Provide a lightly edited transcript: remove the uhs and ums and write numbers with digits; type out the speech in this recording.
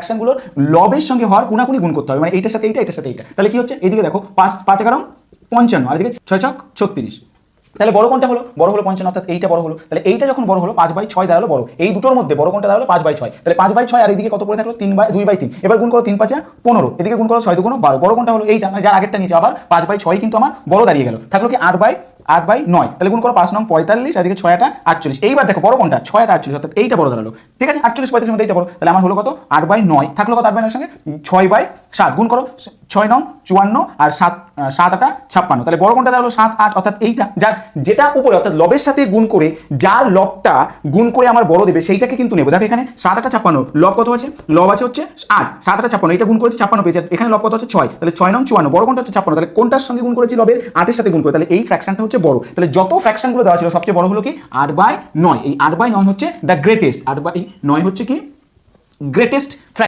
ফ্র্যাকশনগুলোর লবের সঙ্গে হওয়ার কোনাকুনি গুণ করতে হবে, মানে এইটার সাথে এইটা, এটার সাথে এইটা। তাহলে কি হচ্ছে, এইদিকে দেখো 5 5 11 55 আর এদিকে 6 ছক 36। তাহলে বড় কোনটা হলো, বড় হলো 55, অর্থাৎ এইটা বড় হলো। তাহলে এইটা যখন বড় হলো 5/6 দাঁড়ালো বড়, এই দুটোর মধ্যে বড় কোনটা দাঁড়ালো 5/6। তাহলে 5/6 আর এদিকে কত পড়ে থাকলো 2/3। এবার গুণ করো 3 5 15, এদিকে গুণ করো 6 2 12। বড় কোনটা হলো এইটা, মানে যার আগেরটা নিচে আবার 5/6 কিন্তু আমার বড় দাঁড়িয়ে গেল, থাকলো কি 8/9। তাহলে গুণ করো 5 9 45 আর এদিকে 6 8 48। এইবার দেখো বড় কোনটা 6 8 48, অর্থাৎ এইটা বড় দাঁড়ালো, ঠিক আছে। 48 45 মধ্যে এইটা বড়, তাহলে আমার হলো কত 8/9, থাকলো কত 8/9 সঙ্গে 6/7। গুণ করো 6 9 54 আর 7 7 8 56। তাহলে বড় কোনটা দাঁড়ালো 7 8, অর্থাৎ এইটা, যার যেটা উপরে অর্থাৎ লবের সাথে গুণ করে যার লবটা গুণ করে আমার বড় দেবে সেইটাকে কিন্তু নেবো। দেখো এখানে 7 8 56, লব কত আছে, লব আছে হচ্ছে 8, 7 8 56, এটা গুণ করেছি 56 পেয়েছে, এখানে লব কত হচ্ছে 6, তাহলে 6 9 54, বড় কোনটা হচ্ছে 56। তাহলে কোনটার সঙ্গে গুণ করেছি, লবের 8 এর সাথে গুণ করে, তাহলে এই ফ্র্যাকশনটা হচ্ছে বড়। তাহলে যত ফ্র্যাকশনগুলো দেওয়া ছিল সবচেয়ে বড় হলো কি 8/9। এই 8/9 হচ্ছে দ্য গ্রেটেস্ট, 8/9 হচ্ছে কি গ্রেটেস্ট।